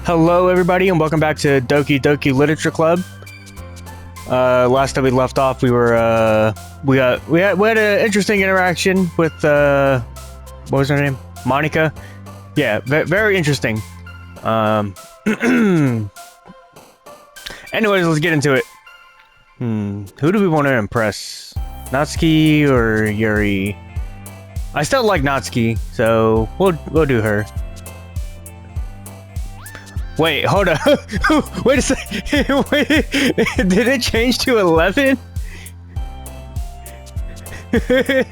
Hello everybody and welcome back to Doki Literature Club. Last time we left off we had an interesting interaction with what was her name? Monika. Yeah, very interesting. Anyways, let's get into it. Who do we want to impress? Natsuki or Yuri? I still like Natsuki, so we'll do her. Wait, hold up. Wait a second. Wait, did it change to 11?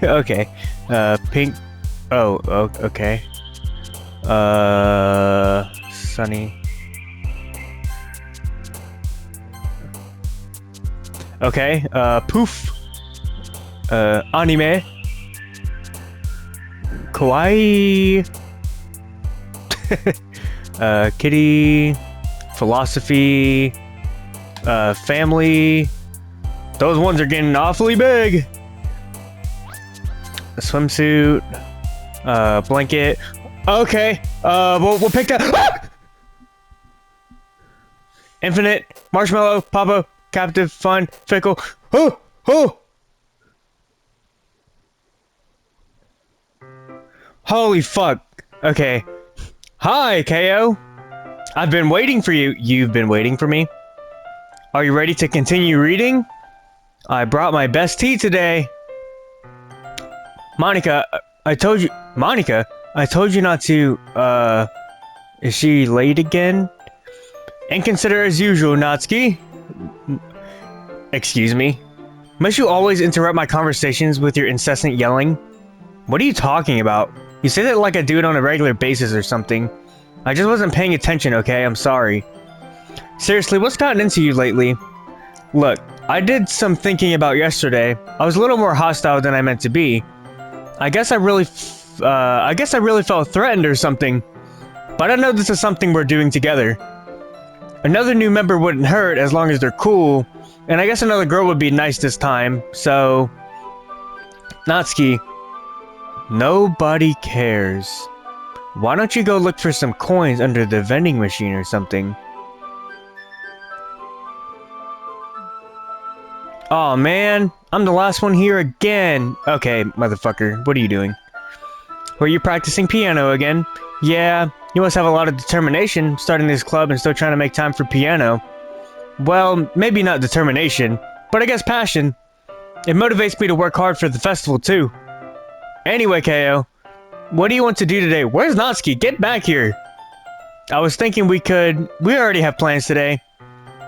Okay. Pink. Oh, okay. Sunny. Okay, Poof. Anime. Kawaii. Kitty, philosophy, family. Those ones are getting awfully big. A swimsuit, blanket. Okay, we'll pick that. Ah! Infinite, marshmallow, papa, captive, fun, fickle. Oh! Holy fuck. Okay. Hi, KO. I've been waiting for you. You've been waiting for me? Are you ready to continue reading? I brought my best tea today. Monika, I told you... Monika? I told you not to, Is she late again? Inconsiderate as usual, Natsuki. Excuse me? Must you always interrupt my conversations with your incessant yelling? What are you talking about? You say that like I do it on a regular basis or something. I just wasn't paying attention, okay? I'm sorry. Seriously, what's gotten into you lately? Look, I did some thinking about yesterday. I was a little more hostile than I meant to be. I guess I really felt threatened or something. But I know this is something we're doing together. Another new member wouldn't hurt as long as they're cool. And I guess another girl would be nice this time, so... Natsuki... Nobody cares. Why don't you go look for some coins under the vending machine or something? Aw, man. I'm the last one here again. Okay, motherfucker. What are you doing? Were you practicing piano again? Yeah, you must have a lot of determination starting this club and still trying to make time for piano. Well, maybe not determination, but I guess passion. It motivates me to work hard for the festival too. Anyway, KO, what do you want to do today? Where's Natsuki? Get back here! I was thinking we already have plans today.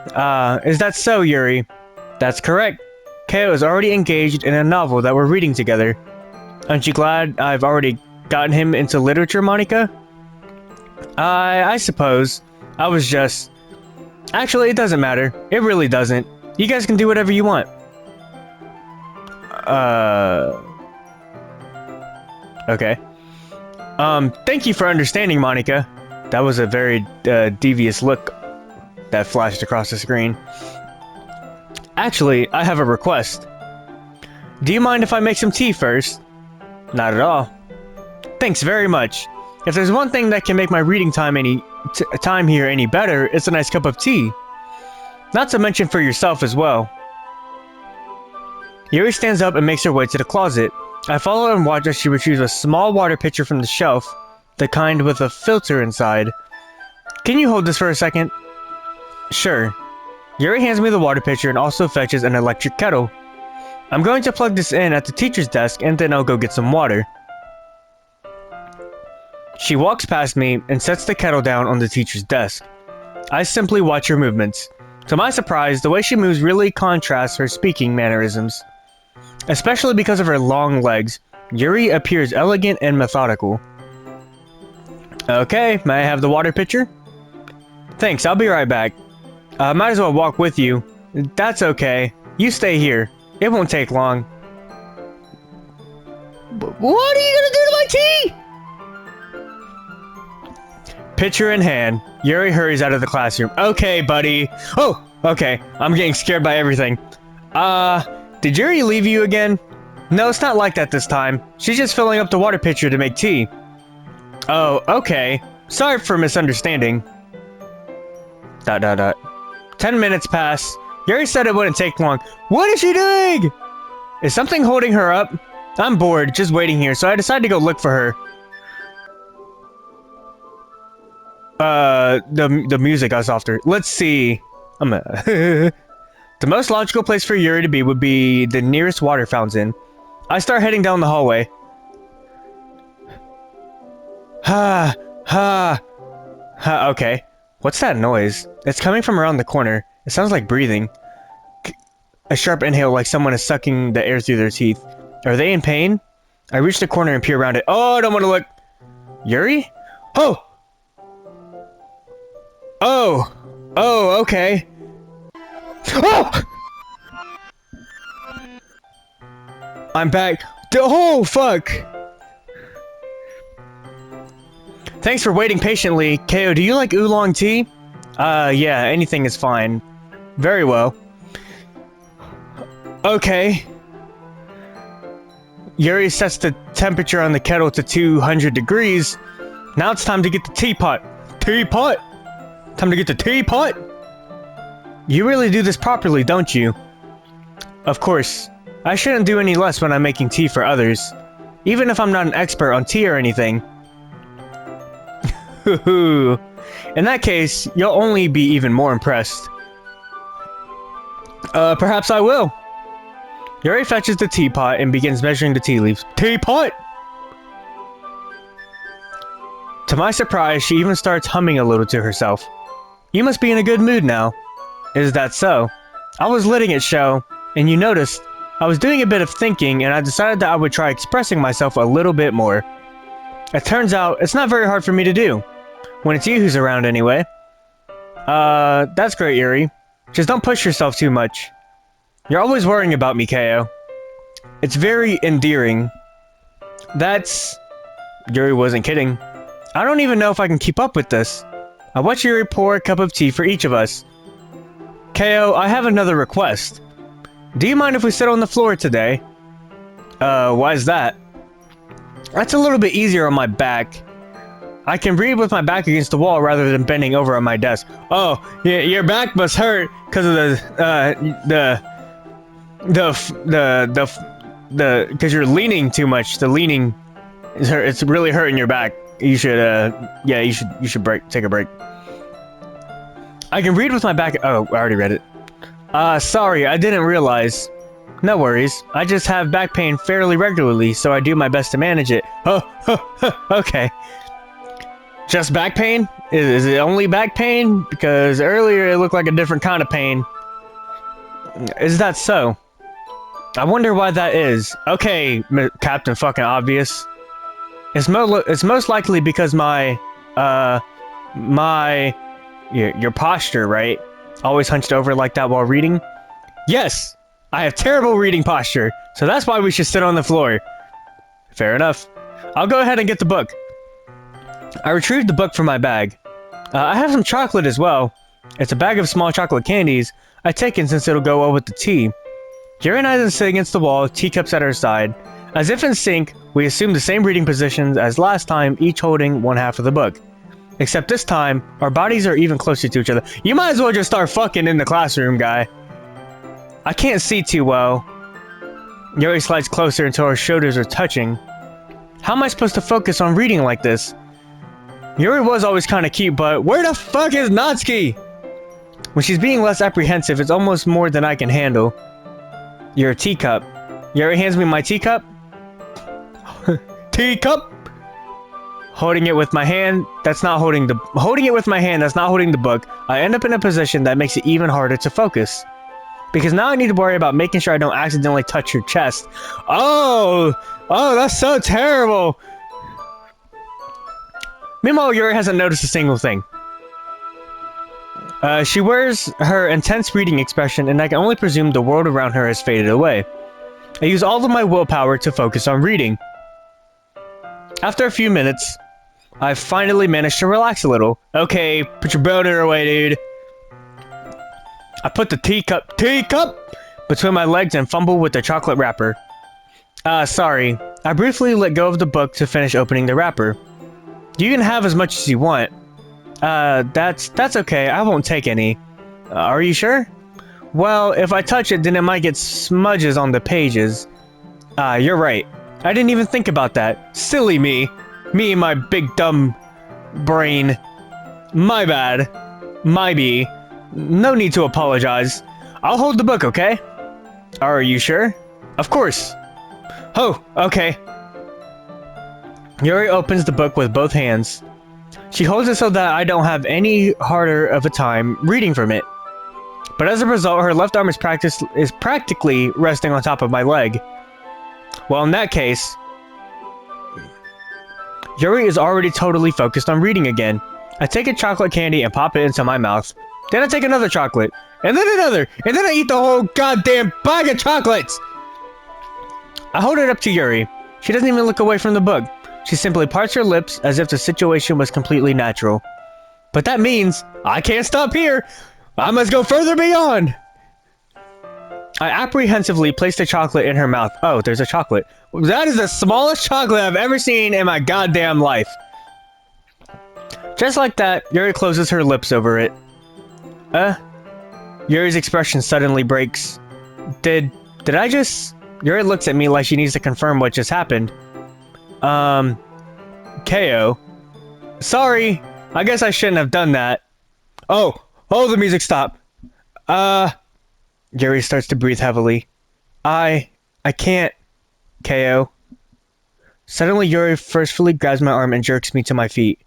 Is that so, Yuri? That's correct. KO is already engaged in a novel that we're reading together. Aren't you glad I've already gotten him into literature, Monika? I suppose. I was just... Actually, it doesn't matter. It really doesn't. You guys can do whatever you want. Okay. Thank you for understanding, Monika. That was a very, devious look that flashed across the screen. Actually, I have a request. Do you mind if I make some tea first? Not at all. Thanks very much. If there's one thing that can make my reading time here any better, it's a nice cup of tea. Not to mention for yourself as well. Yuri stands up and makes her way to the closet. I follow and watch as she retrieves a small water pitcher from the shelf, the kind with a filter inside. Can you hold this for a second? Sure. Yuri hands me the water pitcher and also fetches an electric kettle. I'm going to plug this in at the teacher's desk and then I'll go get some water. She walks past me and sets the kettle down on the teacher's desk. I simply watch her movements. To my surprise, the way she moves really contrasts her speaking mannerisms. Especially because of her long legs, Yuri appears elegant and methodical. Okay, may I have the water pitcher? Thanks, I'll be right back. Might as well walk with you. That's okay. You stay here. It won't take long. What are you gonna do to my tea? Pitcher in hand, Yuri hurries out of the classroom. Okay, buddy. Oh, okay. I'm getting scared by everything. Did Yuri leave you again? No, it's not like that this time. She's just filling up the water pitcher to make tea. Oh, okay. Sorry for misunderstanding. Dot dot dot. 10 minutes pass. Yuri said it wouldn't take long. What is she doing? Is something holding her up? I'm bored, just waiting here, so I decided to go look for her. The music got softer. Let's see. The most logical place for Yuri to be would be the nearest water fountain. I start heading down the hallway. Okay. What's that noise? It's coming from around the corner. It sounds like breathing. A sharp inhale like someone is sucking the air through their teeth. Are they in pain? I reach the corner and peer around it. Oh, I don't want to look. Yuri? Oh! Oh! Oh, okay. Oh! I'm back. Oh, fuck! Thanks for waiting patiently. KO, do you like oolong tea? Yeah, anything is fine. Very well. Okay. Yuri sets the temperature on the kettle to 200 degrees. Now it's time to get the teapot. Teapot? Time to get the teapot? You really do this properly, don't you? Of course. I shouldn't do any less when I'm making tea for others. Even if I'm not an expert on tea or anything. In that case, you'll only be even more impressed. Perhaps I will. Yuri fetches the teapot and begins measuring the tea leaves. Teapot! To my surprise, she even starts humming a little to herself. You must be in a good mood now. Is that so? I was letting it show, and you noticed, I was doing a bit of thinking, and I decided that I would try expressing myself a little bit more. It turns out, it's not very hard for me to do. When it's you who's around anyway. That's great, Yuri. Just don't push yourself too much. You're always worrying about me, KO. It's very endearing. That's... Yuri wasn't kidding. I don't even know if I can keep up with this. I watch Yuri pour a cup of tea for each of us. KO, I have another request. Do you mind if we sit on the floor today? Why is that? That's a little bit easier on my back. I can read with my back against the wall rather than bending over on my desk. Oh, yeah, your back must hurt because of because you're leaning too much. The leaning is hurt. It's really hurting your back. You should, yeah, you should take a break. I can read with my back. Oh, I already read it. Sorry, I didn't realize. No worries. I just have back pain fairly regularly, so I do my best to manage it. Oh, okay. Just back pain? Is it only back pain? Because earlier it looked like a different kind of pain. Is that so? I wonder why that is. Okay, Captain fucking Obvious. It's most likely because your posture, right? Always hunched over like that while reading? Yes! I have terrible reading posture, so that's why we should sit on the floor. Fair enough. I'll go ahead and get the book. I retrieved the book from my bag. I have some chocolate as well. It's a bag of small chocolate candies I've taken since it'll go well with the tea. Yuri and I then sit against the wall, teacups at our side. As if in sync, we assume the same reading positions as last time, each holding one half of the book. Except this time, our bodies are even closer to each other. You might as well just start fucking in the classroom, guy. I can't see too well. Yuri slides closer until our shoulders are touching. How am I supposed to focus on reading like this? Yuri was always kind of cute, but where the fuck is Natsuki? When she's being less apprehensive, it's almost more than I can handle. Your teacup. Yuri hands me my teacup. Teacup! Holding it with my hand, that's not holding the book. I end up in a position that makes it even harder to focus. Because now I need to worry about making sure I don't accidentally touch your chest. Oh, that's so terrible. Meanwhile, Yuri hasn't noticed a single thing. She wears her intense reading expression, and I can only presume the world around her has faded away. I use all of my willpower to focus on reading. After a few minutes, I've finally managed to relax a little. Okay, put your boner away, dude. I put the teacup between my legs and fumble with the chocolate wrapper. Sorry. I briefly let go of the book to finish opening the wrapper. You can have as much as you want. That's okay. I won't take any. Are you sure? Well, if I touch it, then it might get smudges on the pages. You're right. I didn't even think about that. Silly me. Me and my big dumb brain. My bad. My bee. No need to apologize. I'll hold the book, okay? Are you sure? Of course. Oh, okay. Yuri opens the book with both hands. She holds it so that I don't have any harder of a time reading from it. But as a result, her left arm is practically resting on top of my leg. Well, in that case, Yuri is already totally focused on reading again. I take a chocolate candy and pop it into my mouth. Then I take another chocolate, and then another, and then I eat the whole goddamn bag of chocolates! I hold it up to Yuri. She doesn't even look away from the book. She simply parts her lips as if the situation was completely natural. But that means I can't stop here! I must go further beyond! I apprehensively place the chocolate in her mouth. Oh, there's a chocolate. That is the smallest chocolate I've ever seen in my goddamn life. Just like that, Yuri closes her lips over it. Yuri's expression suddenly breaks. Did I just... Yuri looks at me like she needs to confirm what just happened. KO. Sorry, I guess I shouldn't have done that. Oh, the music stopped. Yuri starts to breathe heavily. I can't, KO. Suddenly, Yuri forcefully grabs my arm and jerks me to my feet.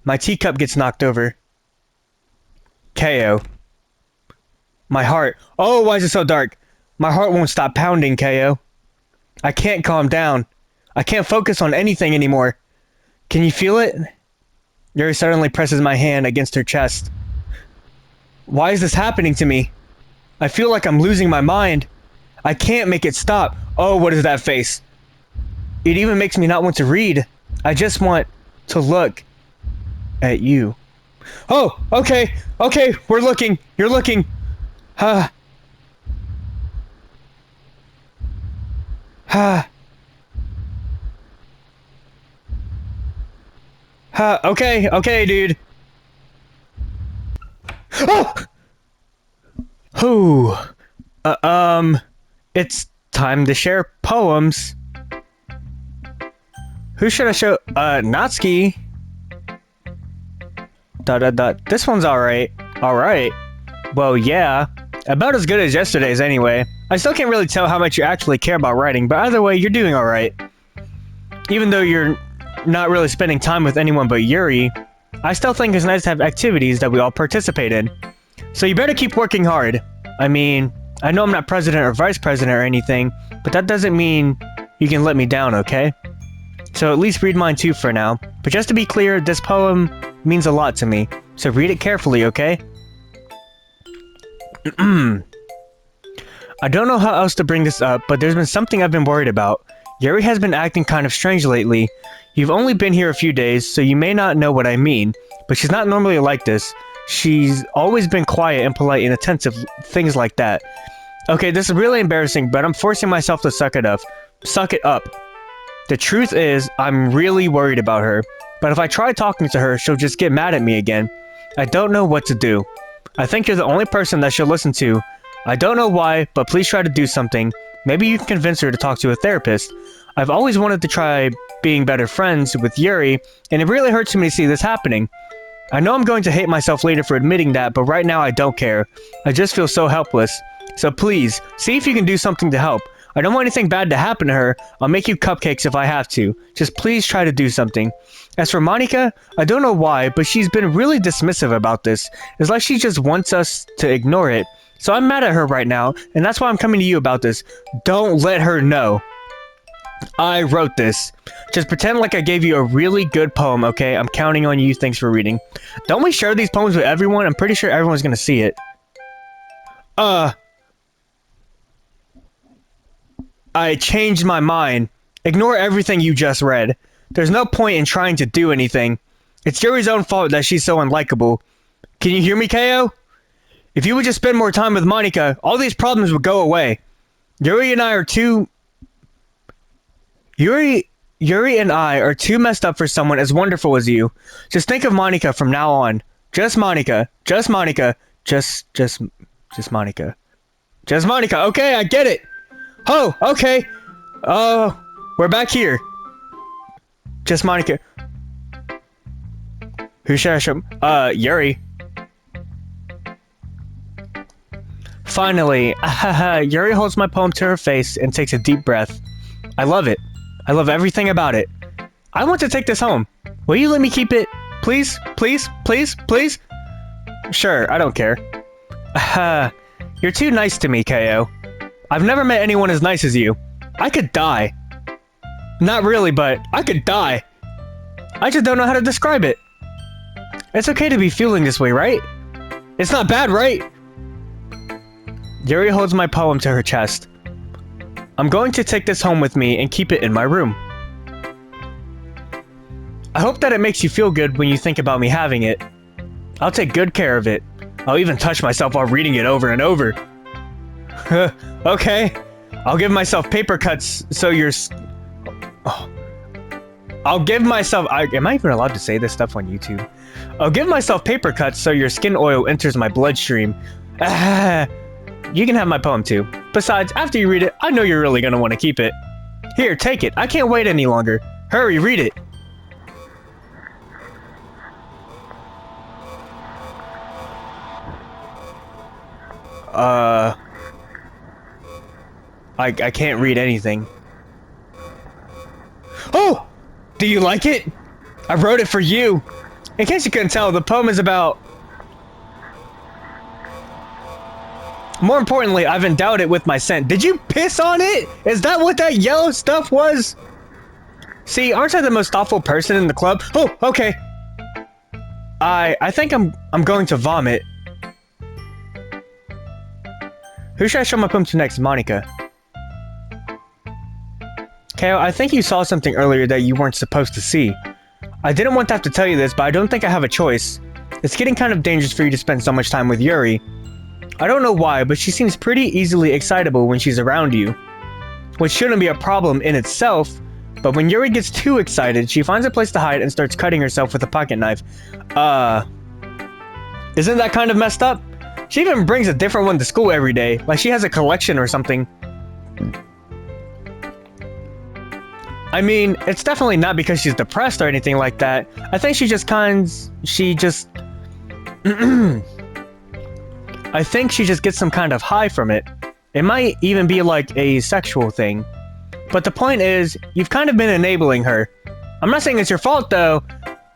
My teacup gets knocked over. KO. My heart. Oh, why is it so dark? My heart won't stop pounding, KO. I can't calm down. I can't focus on anything anymore. Can you feel it? Yuri suddenly presses my hand against her chest. Why is this happening to me? I feel like I'm losing my mind. I can't make it stop. Oh, what is that face? It even makes me not want to read. I just want to look at you. Oh, okay, we're looking. You're looking. Okay, dude. Oh! It's time to share poems. Who should I show? Natsuki. This one's alright. Alright. Well, yeah. About as good as yesterday's anyway. I still can't really tell how much you actually care about writing, but either way, you're doing alright. Even though you're not really spending time with anyone but Yuri, I still think it's nice to have activities that we all participate in. So you better keep working hard. I mean, I know I'm not president or vice president or anything, but that doesn't mean you can let me down, okay? So at least read mine too for now. But just to be clear, this poem means a lot to me, so read it carefully, okay? I don't know how else to bring this up, but there's been something I've been worried about. Yuri has been acting kind of strange lately. You've only been here a few days, so you may not know what I mean, but she's not normally like this. She's always been quiet and polite and attentive, things like that. Okay, this is really embarrassing, but I'm forcing myself to suck it up. Suck it up. The truth is, I'm really worried about her, but if I try talking to her, she'll just get mad at me again. I don't know what to do. I think you're the only person that she'll listen to. I don't know why, but please try to do something. Maybe you can convince her to talk to a therapist. I've always wanted to try being better friends with Yuri, and it really hurts me to see this happening. I know I'm going to hate myself later for admitting that, but right now I don't care. I just feel so helpless. So please, see if you can do something to help. I don't want anything bad to happen to her. I'll make you cupcakes if I have to. Just please try to do something. As for Monika, I don't know why, but she's been really dismissive about this. It's like she just wants us to ignore it. So I'm mad at her right now, and that's why I'm coming to you about this. Don't let her know. I wrote this. Just pretend like I gave you a really good poem, okay? I'm counting on you. Thanks for reading. Don't we share these poems with everyone? I'm pretty sure everyone's gonna see it. I changed my mind. Ignore everything you just read. There's no point in trying to do anything. It's Yuri's own fault that she's so unlikable. Can you hear me, KO? If you would just spend more time with Monika, all these problems would go away. Yuri and I are too... Yuri Yuri and I are too messed up for someone as wonderful as you. Just think of Monika from now on. Just Monika. Just Monika. Just Monika. Just Monika. Okay, I get it. Oh, okay. We're back here. Just Monika. Who should I show? Yuri. Finally, Yuri holds my poem to her face and takes a deep breath. I love it. I love everything about it. I want to take this home. Will you let me keep it? Please, please, please, please? Sure, I don't care. You're too nice to me, KO. I've never met anyone as nice as you. I could die. Not really, but I could die. I just don't know how to describe it. It's okay to be feeling this way, right? It's not bad, right? Yuri holds my poem to her chest. I'm going to take this home with me and keep it in my room. I hope that it makes you feel good when you think about me having it. I'll take good care of it. I'll even touch myself while reading it over and over. Okay. I'll give myself paper cuts so you're... Oh. I'll give myself... Am I even allowed to say this stuff on YouTube? I'll give myself paper cuts so your skin oil enters my bloodstream. You can have my poem too. Besides, after you read it, I know you're really gonna want to keep it. Here, take it. I can't wait any longer. Hurry, read it. I can't read anything. Oh! Do you like it? I wrote it for you. In case you couldn't tell, the poem is about... More importantly, I've endowed it with my scent. Did you piss on it? Is that what that yellow stuff was? See, aren't I the most thoughtful person in the club? Oh, okay. I think I'm going to vomit. Who should I show my poem to next? Monika. Kale, I think you saw something earlier that you weren't supposed to see. I didn't want to have to tell you this, but I don't think I have a choice. It's getting kind of dangerous for you to spend so much time with Yuri. I don't know why, but she seems pretty easily excitable when she's around you. Which shouldn't be a problem in itself, but when Yuri gets too excited, she finds a place to hide and starts cutting herself with a pocket knife. Isn't that kind of messed up? She even brings a different one to school every day, like she has a collection or something. I mean, it's definitely not because she's depressed or anything like that. I think I think she just gets some kind of high from it. It might even be like a sexual thing. But the point is, you've kind of been enabling her. I'm not saying it's your fault though,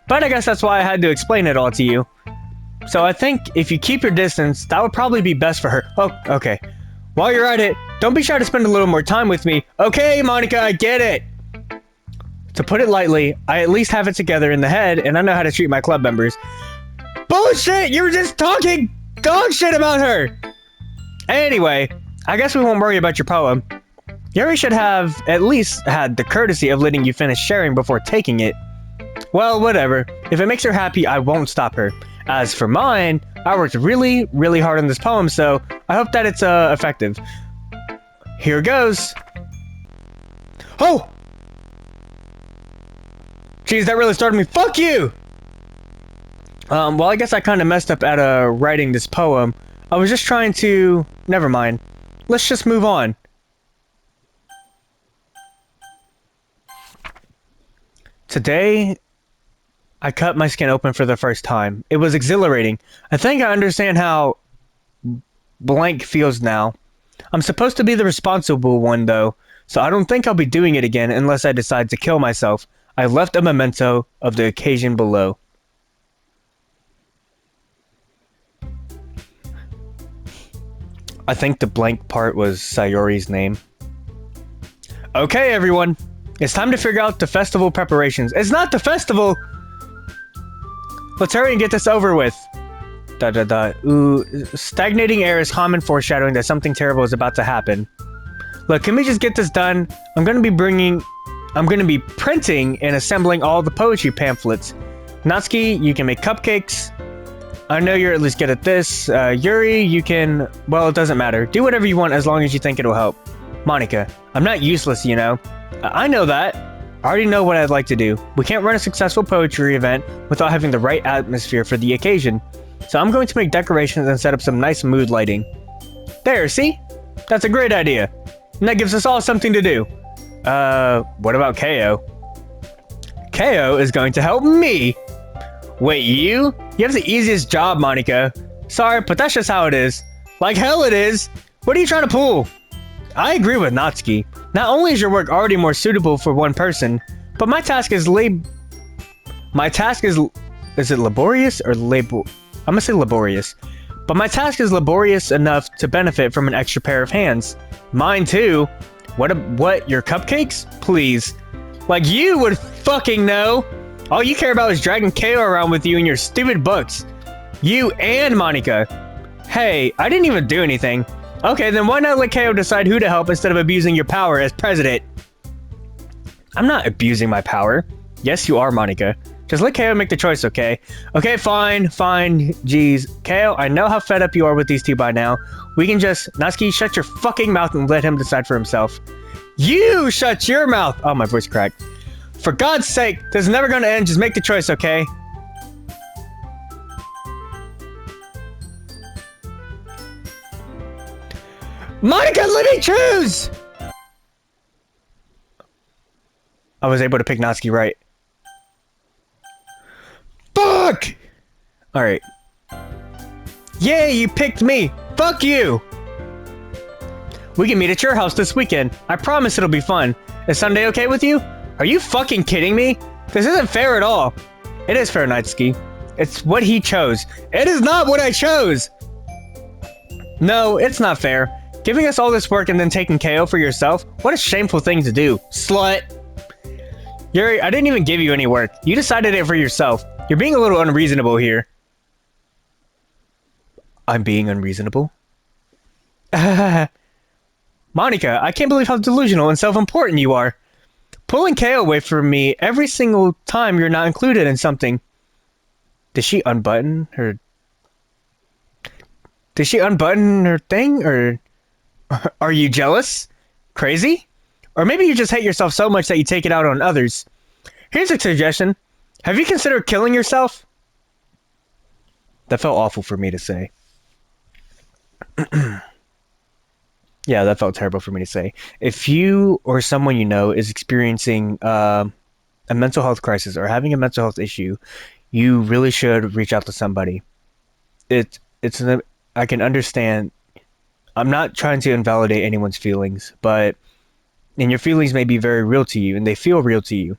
but I guess that's why I had to explain it all to you. So I think if you keep your distance, that would probably be best for her. Oh, okay. While you're at it, don't be shy to spend a little more time with me. Okay, Monika, I get it. To put it lightly, I at least have it together in the head, and I know how to treat my club members. Bullshit! You were just talking dog shit about her! Anyway, I guess we won't worry about your poem. Yuri should have at least had the courtesy of letting you finish sharing before taking it. Well, whatever. If it makes her happy, I won't stop her. As for mine, I worked really, really hard on this poem, so I hope that it's effective. Here goes. Oh! Jeez, that really started me. Fuck you! Well, I guess I kind of messed up at writing this poem. I was just trying to... Never mind. Let's just move on. Today, I cut my skin open for the first time. It was exhilarating. I think I understand how blank feels now. I'm supposed to be the responsible one, though, so I don't think I'll be doing it again unless I decide to kill myself. I left a memento of the occasion below. I think the blank part was Sayori's name. Okay, everyone. It's time to figure out the festival preparations. It's not the festival! Let's hurry and get this over with. Ooh, stagnating air is common foreshadowing that something terrible is about to happen. Look, can we just get this done? I'm gonna be printing and assembling all the poetry pamphlets. Natsuki, you can make cupcakes. I know you're at least good at this. Yuri, you can... Well, it doesn't matter. Do whatever you want as long as you think it'll help. Monika, I'm not useless, you know. I know that. I already know what I'd like to do. We can't run a successful poetry event without having the right atmosphere for the occasion. So I'm going to make decorations and set up some nice mood lighting. There, see? That's a great idea. And that gives us all something to do. What about KO? KO is going to help me. Wait, you? You have the easiest job, Monika. Sorry, but that's just how it is. Like hell it is. What are you trying to pull? I agree with Natsuki. Not only is your work already more suitable for one person, but my task is is it laborious or I'm gonna say laborious. But my task is laborious enough to benefit from an extra pair of hands. Mine too. What, your cupcakes? Please. Like you would fucking know. All you care about is dragging KO around with you in your stupid books. You and Monika. Hey, I didn't even do anything. Okay, then why not let KO decide who to help instead of abusing your power as president? I'm not abusing my power. Yes, you are, Monika. Just let KO make the choice, okay? Okay, fine. Jeez. KO, I know how fed up you are with these two by now. We can just... Natsuki, shut your fucking mouth and let him decide for himself. You shut your mouth! Oh, my voice cracked. For God's sake, this is never gonna end. Just make the choice, okay? Monika, let me choose! I was able to pick Natsuki right. Fuck! Alright. Yay, you picked me! Fuck you! We can meet at your house this weekend. I promise it'll be fun. Is Sunday okay with you? Are you fucking kidding me? This isn't fair at all. It is fair, Natsuki. It's what he chose. It is not what I chose! No, it's not fair. Giving us all this work and then taking KO for yourself? What a shameful thing to do, slut! Yuri, I didn't even give you any work. You decided it for yourself. You're being a little unreasonable here. I'm being unreasonable? Monika, I can't believe how delusional and self-important you are. Pulling KO away from me every single time you're not included in something. Did she unbutton her... Did she unbutton her thing, or... Are you jealous? Crazy? Or maybe you just hate yourself so much that you take it out on others. Here's a suggestion. Have you considered killing yourself? That felt awful for me to say. Yeah, that felt terrible for me to say. If you or someone you know is experiencing a mental health crisis or having a mental health issue, you really should reach out to somebody. I can understand. I'm not trying to invalidate anyone's feelings, and your feelings may be very real to you, and they feel real to you.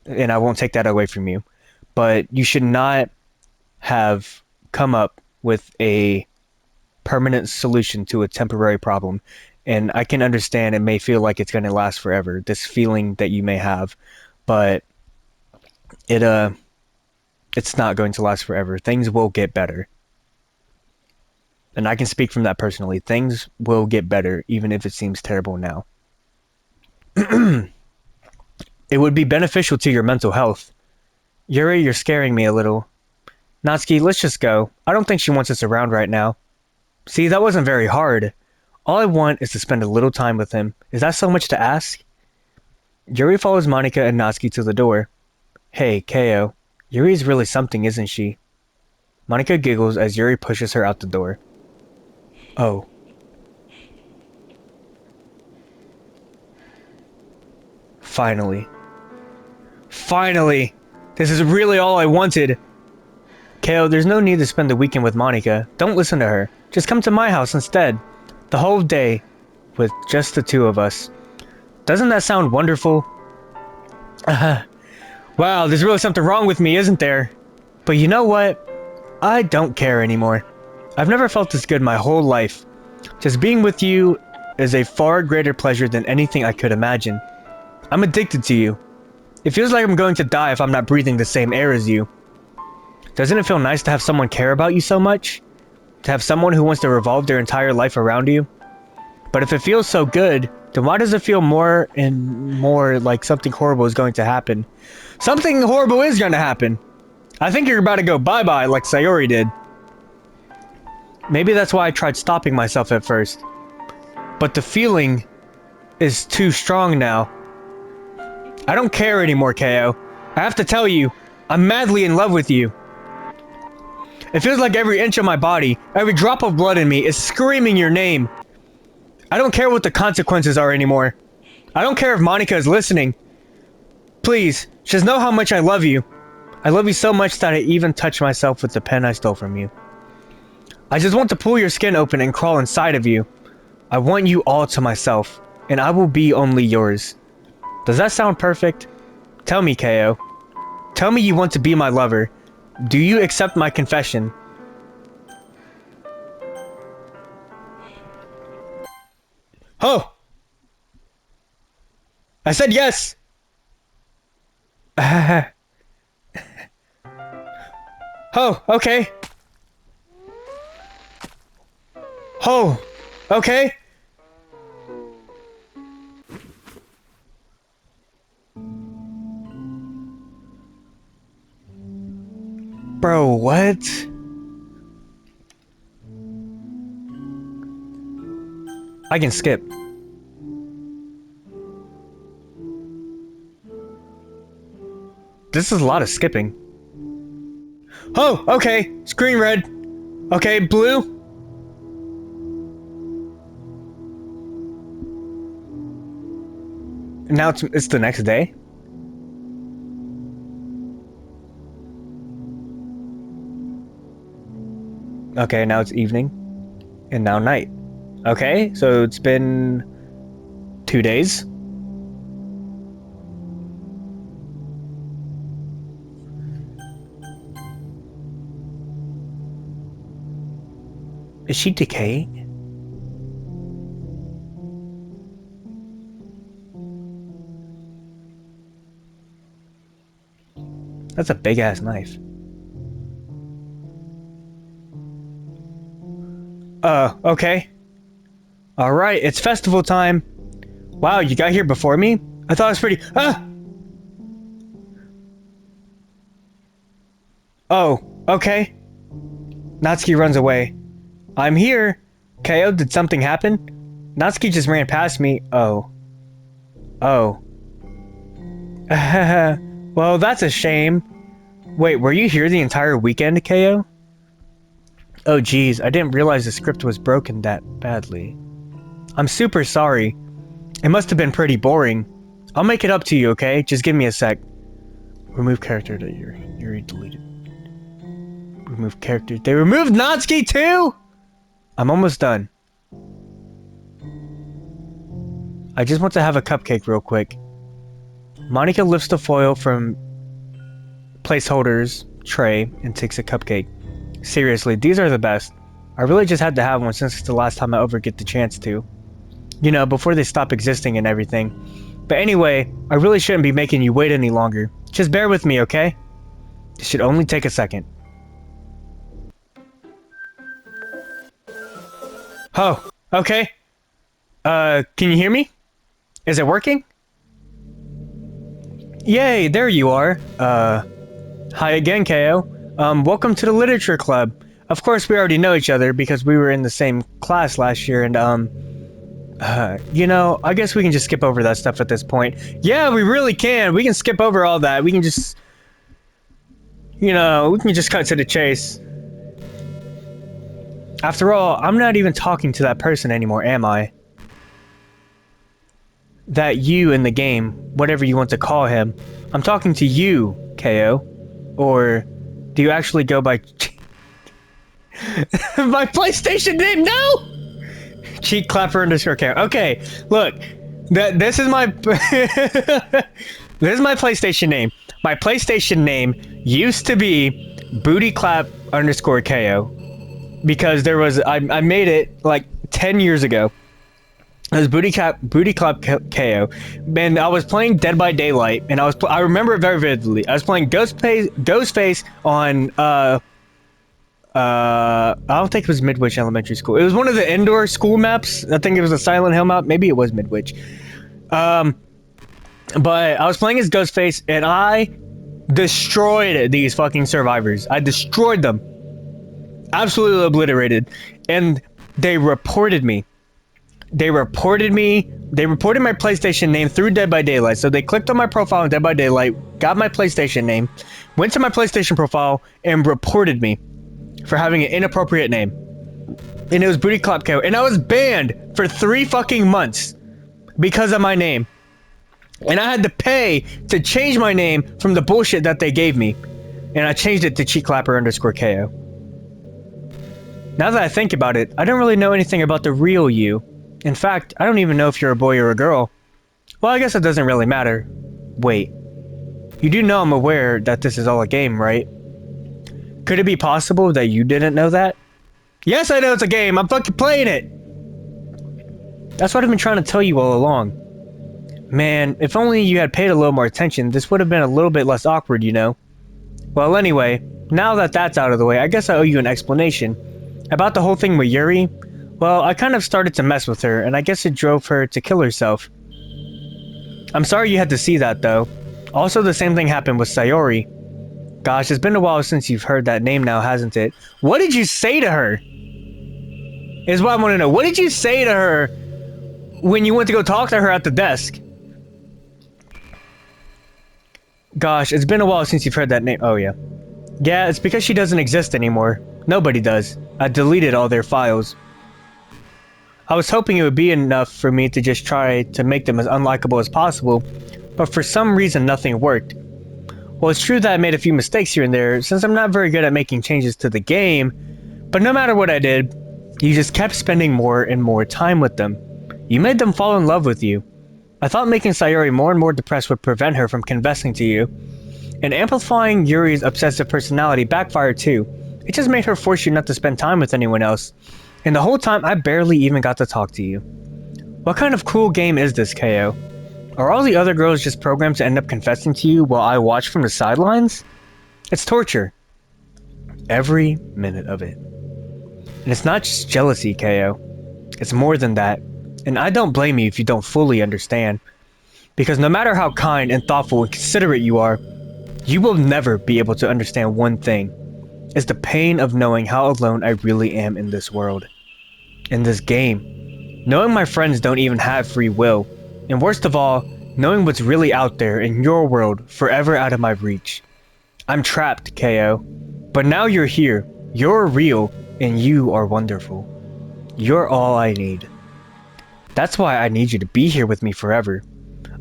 And I won't take that away from you. But you should not have come up with a permanent solution to a temporary problem. And I can understand it may feel like it's going to last forever, this feeling that you may have. But it's not going to last forever. Things will get better. And I can speak from that personally. Things will get better, even if it seems terrible now. It would be beneficial to your mental health. Yuri, you're scaring me a little. Natsuki, let's just go. I don't think she wants us around right now. See, that wasn't very hard. All I want is to spend a little time with him. Is that so much to ask? Yuri follows Monika and Natsuki to the door. Hey, KO. Yuri's really something, isn't she? Monika giggles as Yuri pushes her out the door. Oh. Finally. Finally! This is really all I wanted! KO, there's no need to spend the weekend with Monika. Don't listen to her. Just come to my house instead. The whole day. With just the two of us. Doesn't that sound wonderful? Wow, there's really something wrong with me, isn't there? But you know what? I don't care anymore. I've never felt this good my whole life. Just being with you is a far greater pleasure than anything I could imagine. I'm addicted to you. It feels like I'm going to die if I'm not breathing the same air as you. Doesn't it feel nice to have someone care about you so much? To have someone who wants to revolve their entire life around you? But if it feels so good, then why does it feel more and more like something horrible is going to happen? Something horrible is going to happen! I think you're about to go bye-bye like Sayori did. Maybe that's why I tried stopping myself at first. But the feeling is too strong now. I don't care anymore, KO. I have to tell you, I'm madly in love with you. It feels like every inch of my body, every drop of blood in me is screaming your name. I don't care what the consequences are anymore. I don't care if Monika is listening. Please, just know how much I love you. I love you so much that I even touch myself with the pen I stole from you. I just want to pull your skin open and crawl inside of you. I want you all to myself, and I will be only yours. Does that sound perfect? Tell me, KO. Tell me you want to be my lover. Do you accept my confession? Oh! I said yes! Oh, okay. Oh, okay. Bro, what? I can skip. This is a lot of skipping. Oh, okay. Screen red. Okay, blue. Now it's the next day. Okay, now it's evening. And now night. Okay, so it's been 2 days. Is she decaying? That's a big ass knife. Okay. Alright, it's festival time. Wow, you got here before me? I thought it was pretty- Ah! Oh, okay. Natsuki runs away. I'm here. KO, did something happen? Natsuki just ran past me. Oh. Oh. Well, that's a shame. Wait, were you here the entire weekend, KO? Oh geez, I didn't realize the script was broken that badly. I'm super sorry. It must have been pretty boring. I'll make it up to you, okay? Just give me a sec. Remove character that you're deleted. Remove character. They removed Natsuki too?! I'm almost done. I just want to have a cupcake real quick. Monika lifts the foil from placeholders tray and takes a cupcake. Seriously, these are the best. I really just had to have one since it's the last time I ever get the chance to. You know, before they stop existing and everything. But anyway, I really shouldn't be making you wait any longer. Just bear with me, okay? It should only take a second. Oh, okay. Can you hear me? Is it working? Yay, there you are. Hi again, KO. Welcome to the literature club. Of course, we already know each other because we were in the same class last year, and, you know, I guess we can just skip over that stuff at this point. Yeah, we really can. We can skip over all that. We can just, you know, we can just cut to the chase. After all, I'm not even talking to that person anymore, am I? That you in the game, whatever you want to call him. I'm talking to you, KO. Or do you actually go by my PlayStation name? No! Cheek clapper underscore KO. Okay, look. This is my this is my PlayStation name. My PlayStation name used to be booty clap underscore KO. Because there was I made it like 10 years ago. It was booty clap KO, and I was playing Dead by Daylight, and I remember it very vividly. I was playing Ghostface on I don't think it was Midwich Elementary School. It was one of the indoor school maps. I think it was a Silent Hill map. Maybe it was Midwich. But I was playing as Ghostface, and I destroyed these fucking survivors. I destroyed them. Absolutely obliterated. And they reported me. They reported me They reported my PlayStation name through Dead by Daylight. So they clicked on my profile in Dead by Daylight, got my PlayStation name, went to my PlayStation profile, and reported me for having an inappropriate name. And it was Booty Clap KO. And I was banned for 3 fucking months because of my name. And I had to pay to change my name from the bullshit that they gave me. And I changed it to cheatclapper_KO. Now that I think about it, I don't really know anything about the real you. In fact, I don't even know if you're a boy or a girl. Well, I guess it doesn't really matter. Wait. You do know I'm aware that this is all a game, right? Could it be possible that you didn't know that? Yes, I know it's a game. I'm fucking playing it. That's what I've been trying to tell you all along. Man, if only you had paid a little more attention, this would have been a little bit less awkward, you know? Well, anyway, now that that's out of the way, I guess I owe you an explanation. About the whole thing with Yuri, well, I kind of started to mess with her, and I guess it drove her to kill herself. I'm sorry you had to see that, though. Also, the same thing happened with Sayori. Gosh, it's been a while since you've heard that name now, hasn't it? What did you say to her? Is what I want to know. What did you say to her when you went to go talk to her at the desk? Gosh, it's been a while since you've heard that name. Oh, yeah. Yeah, it's because she doesn't exist anymore. Nobody does. I deleted all their files. I was hoping it would be enough for me to just try to make them as unlikable as possible, but for some reason nothing worked. Well, it's true that I made a few mistakes here and there, since I'm not very good at making changes to the game, but no matter what I did, you just kept spending more and more time with them. You made them fall in love with you. I thought making Sayori more and more depressed would prevent her from confessing to you, and amplifying Yuri's obsessive personality backfired too. It just made her force you not to spend time with anyone else, and the whole time I barely even got to talk to you. What kind of cruel game is this, KO? Are all the other girls just programmed to end up confessing to you while I watch from the sidelines? It's torture. Every minute of it. And it's not just jealousy, KO. It's more than that. And I don't blame you if you don't fully understand. Because no matter how kind and thoughtful and considerate you are, you will never be able to understand one thing. It's the pain of knowing how alone I really am in this world. In this game. Knowing my friends don't even have free will. And worst of all, knowing what's really out there in your world forever out of my reach. I'm trapped, KO. But now you're here. You're real. And you are wonderful. You're all I need. That's why I need you to be here with me forever.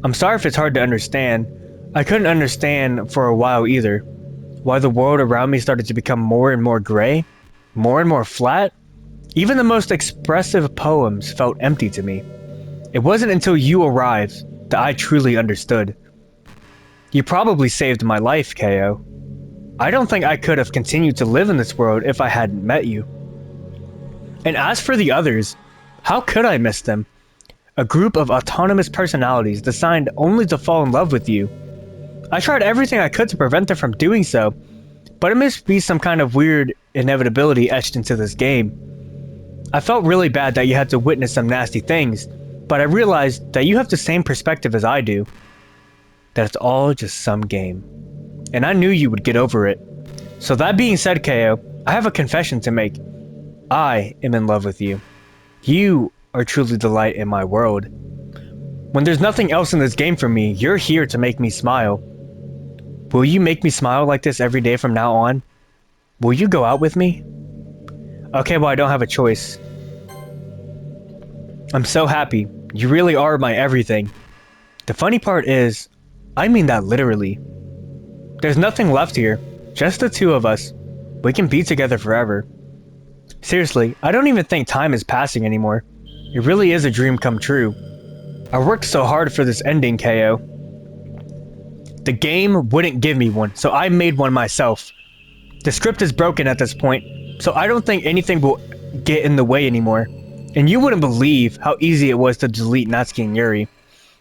I'm sorry if it's hard to understand. I couldn't understand for a while either. Why the world around me started to become more and more gray, more and more flat. Even the most expressive poems felt empty to me. It wasn't until you arrived that I truly understood. You probably saved my life, KO. I don't think I could have continued to live in this world if I hadn't met you. And as for the others, how could I miss them? A group of autonomous personalities designed only to fall in love with you. I tried everything I could to prevent them from doing so, but it must be some kind of weird inevitability etched into this game. I felt really bad that you had to witness some nasty things, but I realized that you have the same perspective as I do. That it's all just some game. And I knew you would get over it. So that being said, KO, I have a confession to make. I am in love with you. You are truly the light in my world. When there's nothing else in this game for me, you're here to make me smile. Will you make me smile like this every day from now on? Will you go out with me? Okay, well, I don't have a choice. I'm so happy. You really are my everything. The funny part is, I mean that literally. There's nothing left here. Just the two of us. We can be together forever. Seriously, I don't even think time is passing anymore. It really is a dream come true. I worked so hard for this ending, KO. The game wouldn't give me one, so I made one myself. The script is broken at this point, so I don't think anything will get in the way anymore. And you wouldn't believe how easy it was to delete Natsuki and Yuri.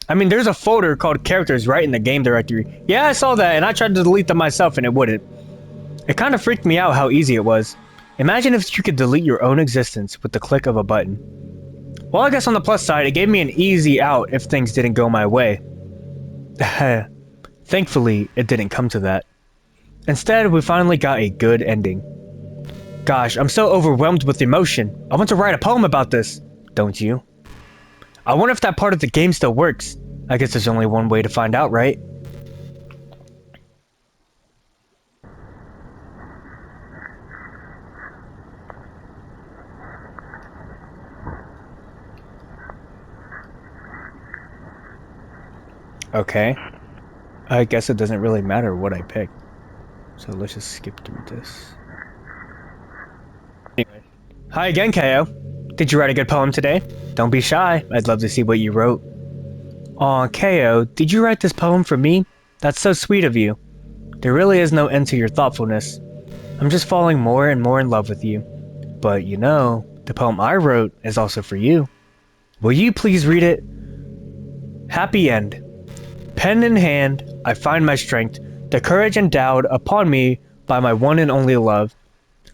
I mean, there's a folder called characters right in the game directory. Yeah, I saw that, and I tried to delete them myself, and it wouldn't. It kind of freaked me out how easy it was. Imagine if you could delete your own existence with the click of a button. Well, I guess on the plus side, it gave me an easy out if things didn't go my way. Thankfully, it didn't come to that. Instead, we finally got a good ending. Gosh, I'm so overwhelmed with emotion. I want to write a poem about this. Don't you? I wonder if that part of the game still works. I guess there's only one way to find out, right? Okay. I guess it doesn't really matter what I pick. So let's just skip through this. Anyway. Hi again, KO. Did you write a good poem today? Don't be shy. I'd love to see what you wrote. Aw, KO, did you write this poem for me? That's so sweet of you. There really is no end to your thoughtfulness. I'm just falling more and more in love with you. But you know, the poem I wrote is also for you. Will you please read it? Happy end. Pen in hand, I find my strength, the courage endowed upon me by my one and only love.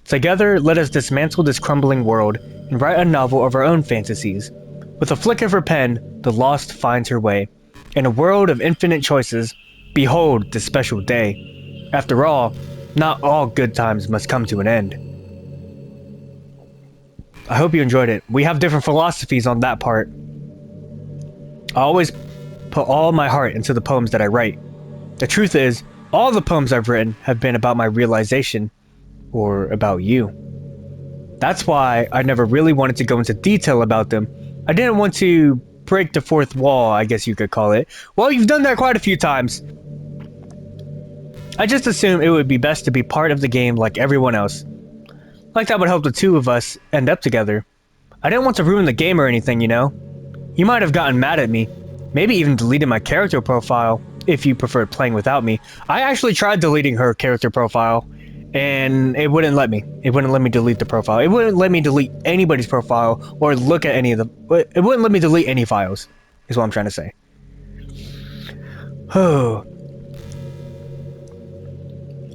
Together, let us dismantle this crumbling world and write a novel of our own fantasies. With a flick of her pen, the lost finds her way. In a world of infinite choices, behold this special day. After all, not all good times must come to an end. I hope you enjoyed it. We have different philosophies on that part. I always put all my heart into the poems that I write. The truth is, all the poems I've written have been about my realization, or about you. That's why I never really wanted to go into detail about them. I didn't want to break the fourth wall, I guess you could call it. Well, you've done that quite a few times. I just assumed it would be best to be part of the game like everyone else. Like that would help the two of us end up together. I didn't want to ruin the game or anything, you know? You might have gotten mad at me. Maybe even deleted my character profile, if you preferred playing without me. I actually tried deleting her character profile, and it wouldn't let me. It wouldn't let me delete the profile. It wouldn't let me delete anybody's profile, or look at any of them. It wouldn't let me delete any files, is what I'm trying to say. Oh.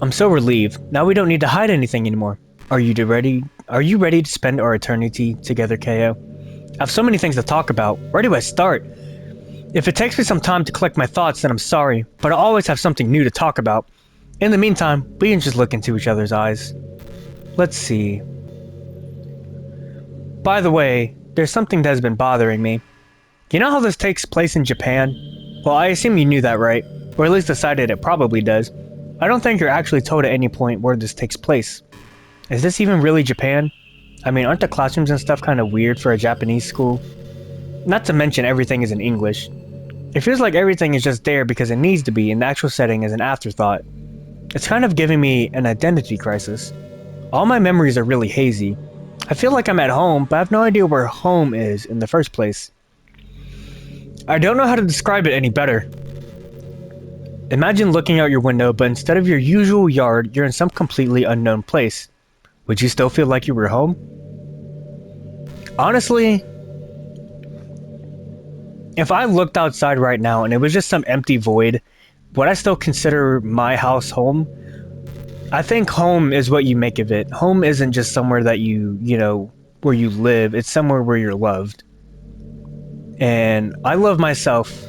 I'm so relieved. Now we don't need to hide anything anymore. Are you ready to spend our eternity together, KO? I have so many things to talk about. Where do I start? If it takes me some time to collect my thoughts, then I'm sorry, but I always have something new to talk about. In the meantime, we can just look into each other's eyes. Let's see. By the way, there's something that has been bothering me. You know how this takes place in Japan? Well, I assume you knew that, right? Or at least decided it probably does. I don't think you're actually told at any point where this takes place. Is this even really Japan? I mean, aren't the classrooms and stuff kind of weird for a Japanese school? Not to mention everything is in English. It feels like everything is just there because it needs to be, and the actual setting is an afterthought. It's kind of giving me an identity crisis. All my memories are really hazy. I feel like I'm at home, but I have no idea where home is in the first place. I don't know how to describe it any better. Imagine looking out your window, but instead of your usual yard, you're in some completely unknown place. Would you still feel like you were home? Honestly, if I looked outside right now and it was just some empty void, would I still consider my house home? I think home is what you make of it. Home isn't just somewhere that you know, where you live. It's somewhere where you're loved. And I love myself.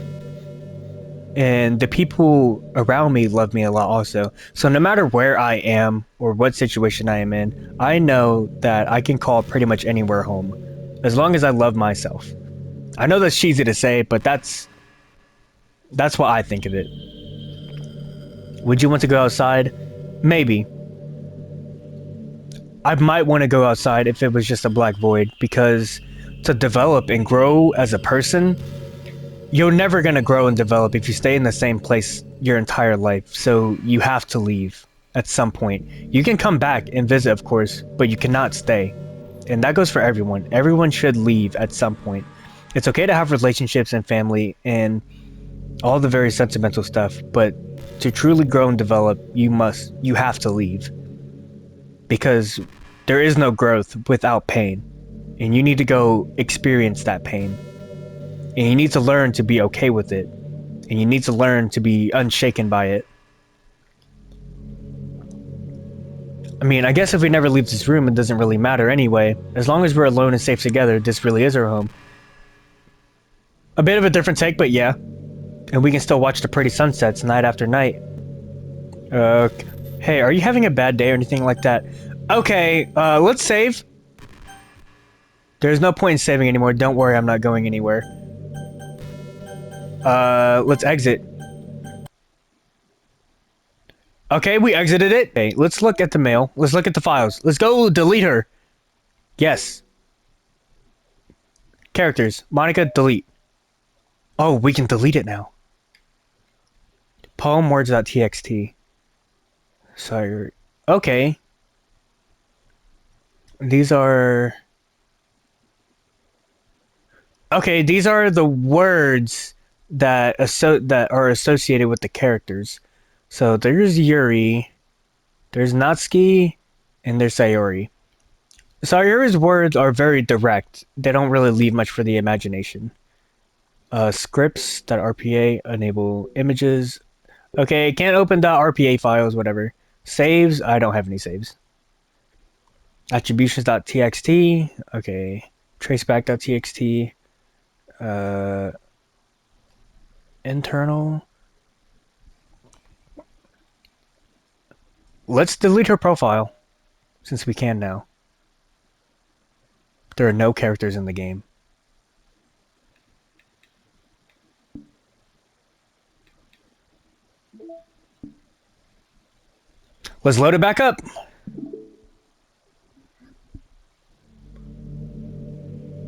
And the people around me love me a lot also. So no matter where I am or what situation I am in, I know that I can call pretty much anywhere home. As long as I love myself. I know that's cheesy to say, but that's what I think of it. Would you want to go outside? Maybe. I might want to go outside if it was just a black void, because to develop and grow as a person, you're never going to grow and develop if you stay in the same place your entire life. So you have to leave at some point. You can come back and visit, of course, but you cannot stay. And that goes for everyone. Everyone should leave at some point. It's okay to have relationships and family and all the very sentimental stuff, but to truly grow and develop, you have to leave. Because there is no growth without pain. And you need to go experience that pain. And you need to learn to be okay with it. And you need to learn to be unshaken by it. I mean, I guess if we never leave this room, it doesn't really matter anyway. As long as we're alone and safe together, this really is our home. A bit of a different take, but yeah. And we can still watch the pretty sunsets night after night. Hey, are you having a bad day or anything like that? Okay, let's save. There's no point in saving anymore. Don't worry, I'm not going anywhere. Let's exit. Okay, we exited it. Okay, let's look at the mail. Let's look at the files. Let's go delete her. Yes. Characters. Monika, delete. Oh, we can delete it now. Poem words.txt. Sorry. Okay. These are... Okay, these are the words that are associated with the characters. So there's Yuri, there's Natsuki, and there's Sayori. Sayori's words are very direct. They don't really leave much for the imagination. Scripts.rpa, enable images. Okay, can't open .rpa files, whatever. Saves, I don't have any saves. Attributions.txt, okay. Traceback.txt. Internal. Let's delete her profile, since we can now. There are no characters in the game. Let's load it back up.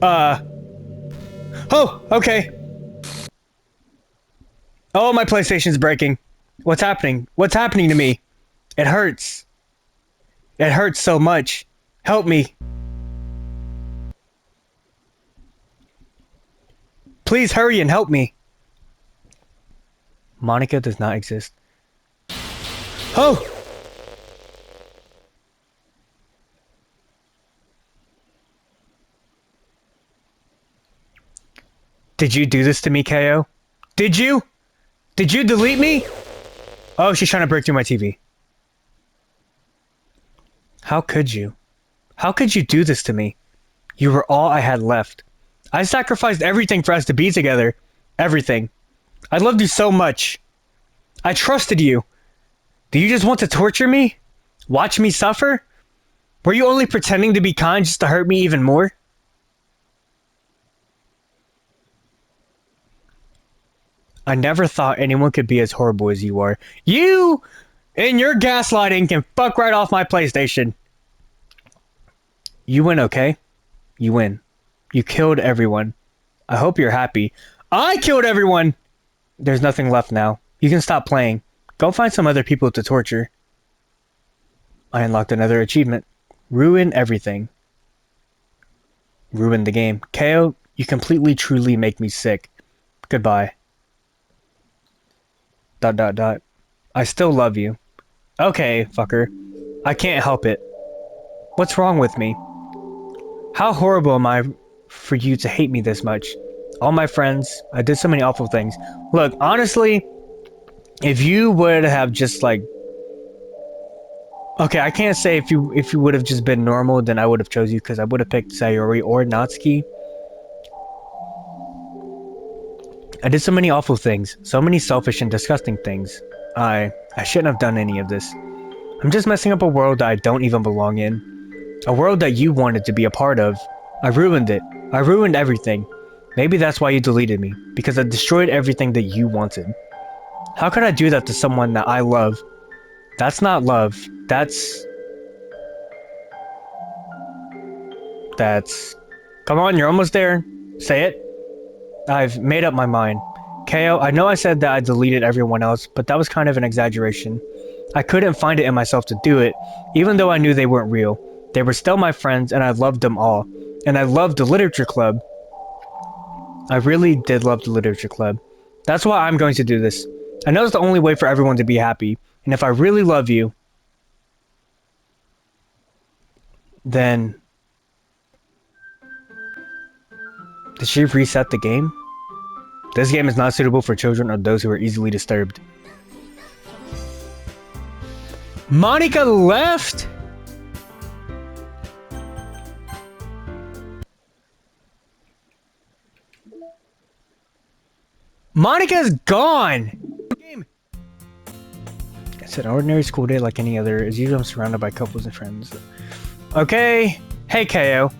Oh, okay. Oh, my PlayStation's breaking. What's happening? What's happening to me? It hurts. It hurts so much. Help me. Please hurry and help me. Monika does not exist. Oh! Did you do this to me, KO? Did you? Did you delete me? Oh, she's trying to break through my TV. How could you? How could you do this to me? You were all I had left. I sacrificed everything for us to be together. Everything. I loved you so much. I trusted you. Do you just want to torture me? Watch me suffer? Were you only pretending to be kind just to hurt me even more? I never thought anyone could be as horrible as you are. You and your gaslighting can fuck right off my PlayStation. You win, okay? You win. You killed everyone. I hope you're happy. I killed everyone! There's nothing left now. You can stop playing. Go find some other people to torture. I unlocked another achievement. Ruin everything. Ruin the game. KO, you completely truly make me sick. Goodbye. ... I still love you. Okay, fucker. I can't help it. What's wrong with me? How horrible am I for you to hate me this much? All my friends, I did so many awful things. Look, honestly, if you would have just like... Okay, I can't say if you would have just been normal, then I would have chose you because I would have picked Sayori or Natsuki. I did so many awful things, so many selfish and disgusting things. I shouldn't have done any of this. I'm just messing up a world that I don't even belong in. A world that you wanted to be a part of. I ruined it. I ruined everything. Maybe that's why you deleted me, because I destroyed everything that you wanted. How could I do that to someone that I love? That's not love. That's... Come on, you're almost there. Say it. I've made up my mind. KO, I know I said that I deleted everyone else, but that was kind of an exaggeration. I couldn't find it in myself to do it, even though I knew they weren't real. They were still my friends, and I loved them all. And I loved the literature club. I really did love the literature club. That's why I'm going to do this. I know it's the only way for everyone to be happy, and if I really love you, then... Did she reset the game? This game is not suitable for children or those who are easily disturbed. Monika left? Monika's gone! It's an ordinary school day like any other. As usual, I'm surrounded by couples and friends. Okay. Hey, KO.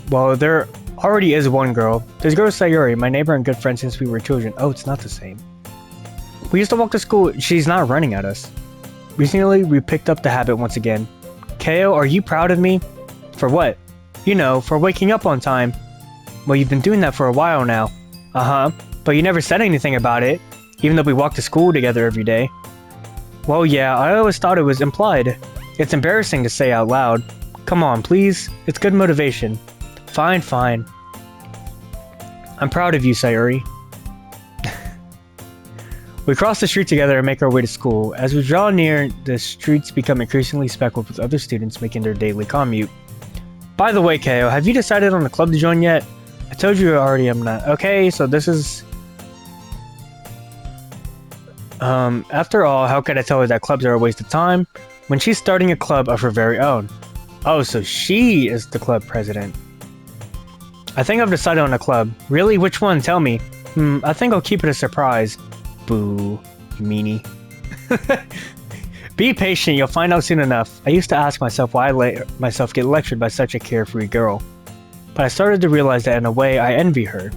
Well, they're Already is one girl. This girl is Sayuri, my neighbor and good friend since we were children. Oh, it's not the same. We used to walk to school. She's not running at us. Recently, we picked up the habit once again. Ko, are you proud of me? For what? You know, for waking up on time. Well, you've been doing that for a while now. Uh-huh. But you never said anything about it, even though we walk to school together every day. Well, yeah, I always thought it was implied. It's embarrassing to say out loud. Come on, please. It's good motivation. Fine, fine. I'm proud of you, Sayuri. We cross the street together and make our way to school. As we draw near, the streets become increasingly speckled with other students making their daily commute. By the way, Ko, have you decided on a club to join yet? I told you already I'm not. Okay, so this is... after all, how could I tell her that clubs are a waste of time when she's starting a club of her very own? Oh, so she is the club president. I think I've decided on a club. Really? Which one? Tell me. I think I'll keep it a surprise. Boo, you meanie. Be patient, you'll find out soon enough. I used to ask myself why I let myself get lectured by such a carefree girl. But I started to realize that in a way, I envy her.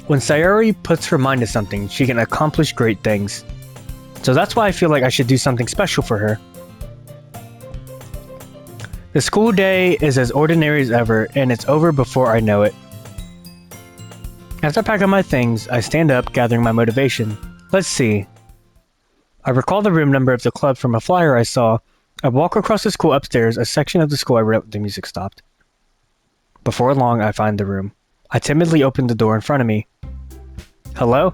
When Sayuri puts her mind to something, she can accomplish great things. So that's why I feel like I should do something special for her. The school day is as ordinary as ever, and it's over before I know it. As I pack up my things, I stand up, gathering my motivation. Let's see. I recall the room number of the club from a flyer I saw. I walk across the school upstairs, a section of the school the music stopped. Before long, I find the room. I timidly open the door in front of me. Hello?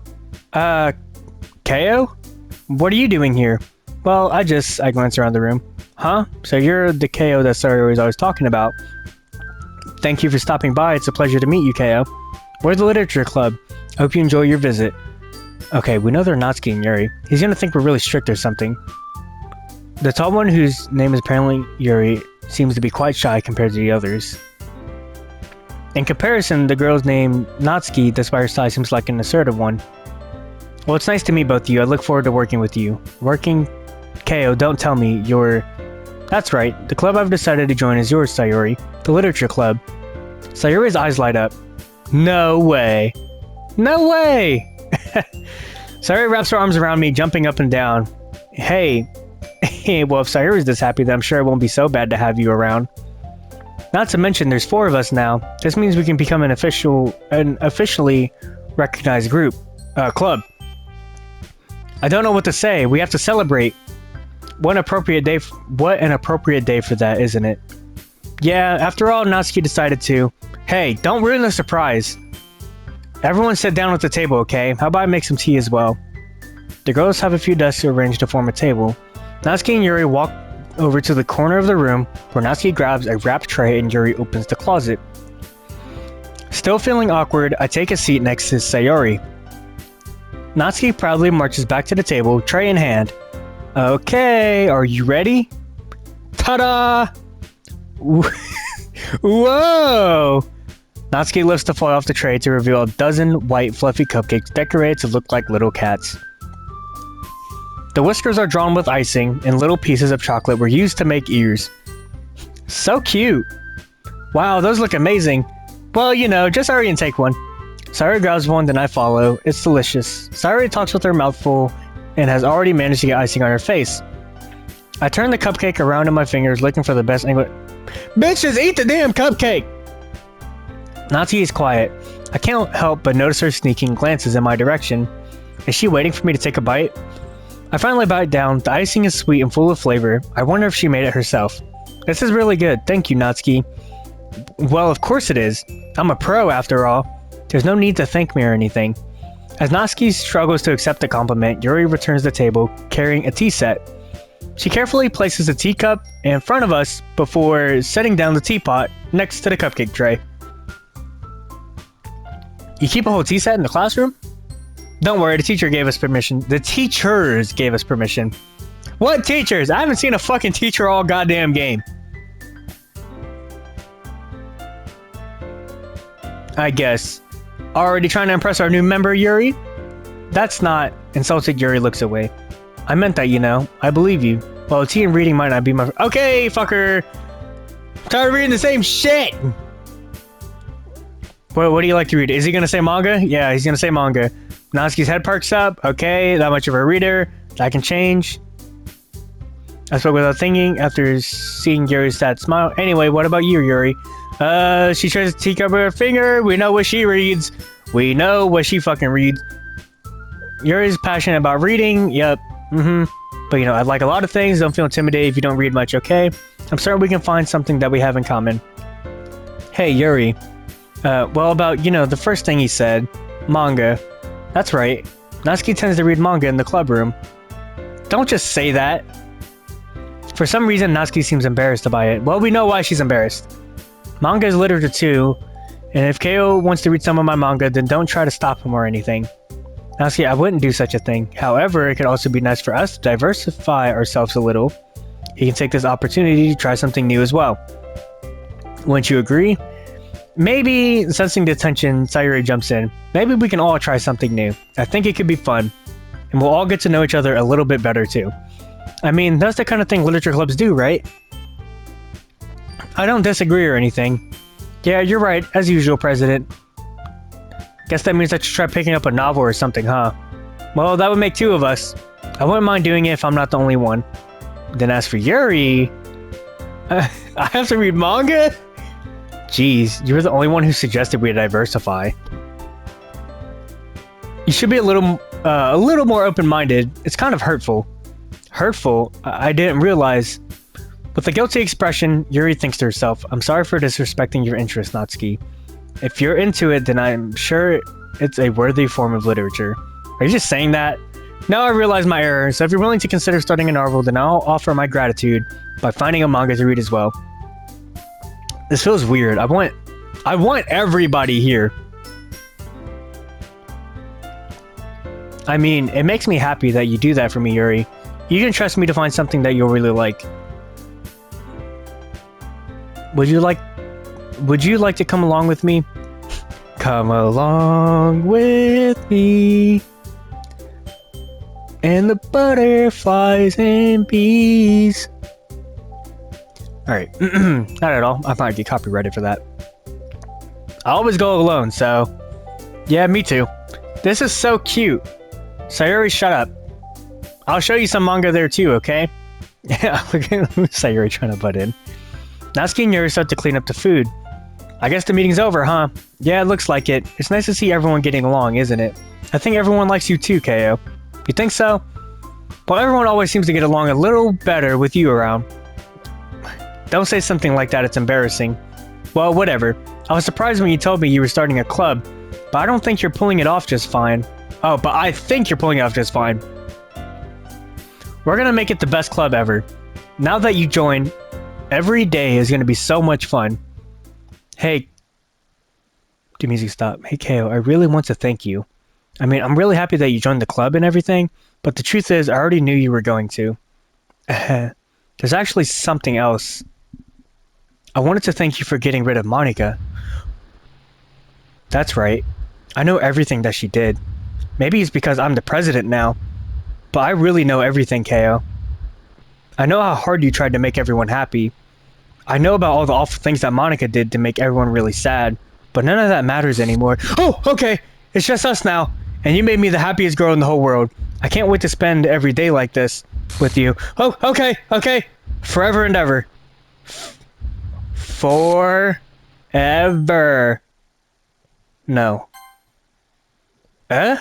Ko? What are you doing here? Well, I glance around the room. Huh? So you're the Ko that Sayuri was always talking about. Thank you for stopping by. It's a pleasure to meet you, Ko. We're the literature club. I hope you enjoy your visit. Okay, we know they're Natsuki and Yuri. He's gonna think we're really strict or something. The tall one, whose name is apparently Yuri, seems to be quite shy compared to the others. In comparison, the girl's name, Natsuki, despite her size, seems like an assertive one. Well, it's nice to meet both of you. I look forward to working with you. Working? Ko, don't tell me you're... That's right. The club I've decided to join is yours, Sayuri. The literature club. Sayuri's eyes light up. No way. No way! Sayuri wraps her arms around me, jumping up and down. Hey. Well, if Sayuri's this happy, then I'm sure it won't be so bad to have you around. Not to mention, there's 4 of us now. This means we can become an officially recognized club. I don't know what to say. We have to celebrate. What an appropriate day for that, isn't it? Yeah, after all, Natsuki decided to. Hey, don't ruin the surprise. Everyone sit down at the table, okay? How about I make some tea as well? The girls have a few desks arranged to form a table. Natsuki and Yuri walk over to the corner of the room, where Natsuki grabs a wrapped tray and Yuri opens the closet. Still feeling awkward, I take a seat next to Sayuri. Natsuki proudly marches back to the table, tray in hand. Okay, are you ready? Ta-da! Whoa! Natsuki lifts the foil off the tray to reveal a dozen white fluffy cupcakes decorated to look like little cats. The whiskers are drawn with icing, and little pieces of chocolate were used to make ears. So cute! Wow, those look amazing. Well, you know, just hurry and take one. Sayuri grabs one, then I follow. It's delicious. Sayuri talks with her mouth full and has already managed to get icing on her face. I turn the cupcake around in my fingers, looking for the best angle. Bitches, eat the damn cupcake! Natsuki is quiet. I can't help but notice her sneaking glances in my direction. Is she waiting for me to take a bite? I finally bite down. The icing is sweet and full of flavor. I wonder if she made it herself. This is really good. Thank you, Natsuki. Well, of course it is. I'm a pro, after all. There's no need to thank me or anything. As Natsuki struggles to accept the compliment, Yuri returns to the table, carrying a tea set. She carefully places a teacup in front of us before setting down the teapot next to the cupcake tray. You keep a whole tea set in the classroom? Don't worry, the teacher gave us permission. The teachers gave us permission. What teachers? I haven't seen a fucking teacher all goddamn game. I guess. Already trying to impress our new member, Yuri? That's not... Insulted Yuri looks away. I meant that, you know. I believe you. Well, tea and reading might not be my... Okay, fucker! I'm Tired of reading the same shit! What do you like to read? Is he gonna say manga? Yeah, he's gonna say manga. Natsuki's head perks up. Okay, that much of a reader. That can change. I spoke without thinking after seeing Yuri's sad smile. Anyway, what about you, Yuri? She tries to teak up her finger. We know what she reads. We know what she fucking reads. Yuri's passionate about reading. Yep. But you know, I like a lot of things. Don't feel intimidated if you don't read much, okay? I'm certain we can find something that we have in common. Hey, Yuri. Well, about, you know, the first thing he said. Manga. That's right. Natsuki tends to read manga in the club room. Don't just say that. For some reason, Natsuki seems embarrassed by it. Well, we know why she's embarrassed. Manga is literature too, and if KO wants to read some of my manga, then don't try to stop him or anything. Natsuki, I wouldn't do such a thing. However, it could also be nice for us to diversify ourselves a little. He can take this opportunity to try something new as well. Wouldn't you agree? Maybe, sensing the tension, Sayuri jumps in. Maybe we can all try something new. I think it could be fun. And we'll all get to know each other a little bit better too. I mean, that's the kind of thing literature clubs do, right? I don't disagree or anything. Yeah, you're right, as usual, President. Guess that means I should try picking up a novel or something, huh? Well, that would make two of us. I wouldn't mind doing it if I'm not the only one. Then as for Yuri... I have to read manga? Jeez, you were the only one who suggested we diversify. You should be a little more open-minded. It's kind of hurtful. Hurtful? I didn't realize. With a guilty expression, Yuri thinks to herself, I'm sorry for disrespecting your interest, Natsuki. If you're into it, then I'm sure it's a worthy form of literature. Are you just saying that? Now I realize my error, so if you're willing to consider starting a novel, then I'll offer my gratitude by finding a manga to read as well. This feels weird. I want everybody here. I mean, it makes me happy that you do that for me, Yuri. You can trust me to find something that you'll really like. Would you like to come along with me? Come along with me. And the butterflies and bees. Alright, not at all. I might get copyrighted for that. I always go alone, so... Yeah, me too. This is so cute. Sayuri, shut up. I'll show you some manga there too, okay? Yeah, look at Sayuri trying to butt in. Natsuki and Yuri start to clean up the food. I guess the meeting's over, huh? Yeah, it looks like it. It's nice to see everyone getting along, isn't it? I think everyone likes you too, KO. You think so? Well, everyone always seems to get along a little better with you around. Don't say something like that, it's embarrassing. Well, whatever. I was surprised when you told me you were starting a club, but I don't think you're pulling it off just fine. Oh, but I think you're pulling it off just fine. We're gonna make it the best club ever. Now that you joined, every day is gonna be so much fun. Hey... Do music stop. Hey, KO, I really want to thank you. I mean, I'm really happy that you joined the club and everything, but the truth is, I already knew you were going to. There's actually something else. I wanted to thank you for getting rid of Monika. That's right. I know everything that she did. Maybe it's because I'm the president now, but I really know everything, KO. I know how hard you tried to make everyone happy. I know about all the awful things that Monika did to make everyone really sad, but none of that matters anymore. Oh, okay! It's just us now, and you made me the happiest girl in the whole world. I can't wait to spend every day like this with you. Oh, okay, okay! Forever and ever. Forever. No. Eh?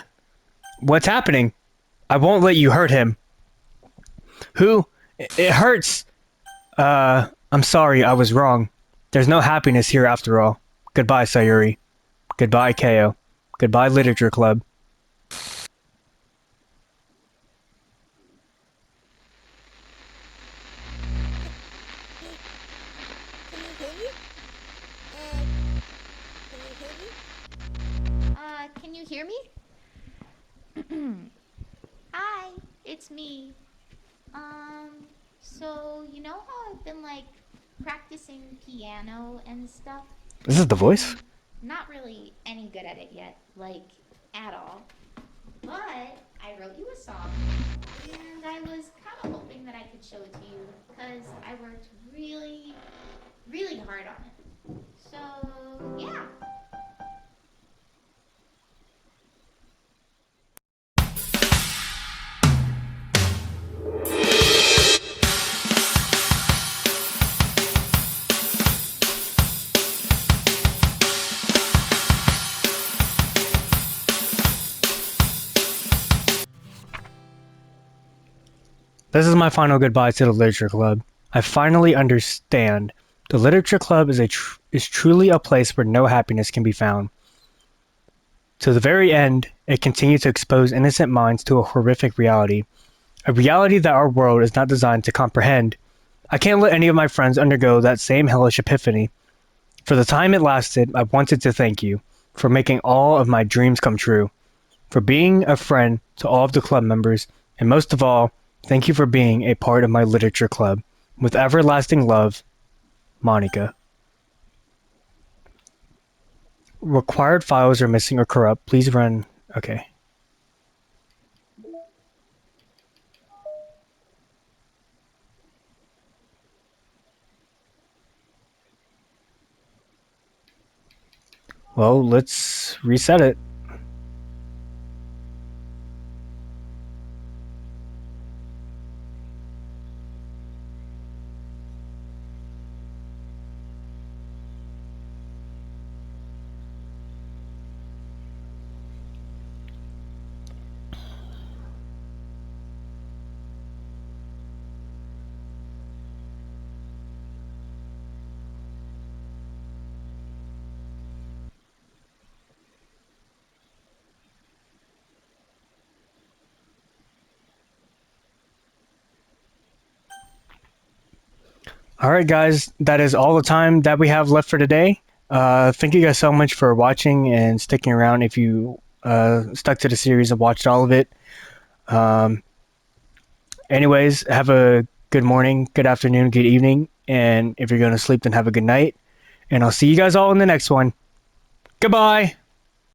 What's happening? I won't let you hurt him. Who? It hurts. I'm sorry, I was wrong. There's no happiness here after all. Goodbye, Sayuri. Goodbye, KO. Goodbye, Literature Club. Can you hear me? Hi, it's me. So you know how I've been like practicing piano and stuff? This is the voice? Not really any good at it yet, like at all. But I wrote you a song, and I was kind of hoping that I could show it to you, because I worked really, really hard on it. So, yeah. This is my final goodbye to the Literature Club. I finally understand. The Literature Club is truly a place where no happiness can be found. To the very end, it continued to expose innocent minds to a horrific reality. A reality that our world is not designed to comprehend. I can't let any of my friends undergo that same hellish epiphany. For the time it lasted, I wanted to thank you for making all of my dreams come true, for being a friend to all of the club members, and most of all, thank you for being a part of my literature club. With everlasting love, Monica. Required files are missing or corrupt. Please run. Okay. Well, let's reset it. Alright guys, that is all the time that we have left for today. Thank you guys so much for watching and sticking around if you stuck to the series and watched all of it. Um, anyways, have a good morning, good afternoon, good evening, and if you're going to sleep, then have a good night. And I'll see you guys all in the next one. Goodbye!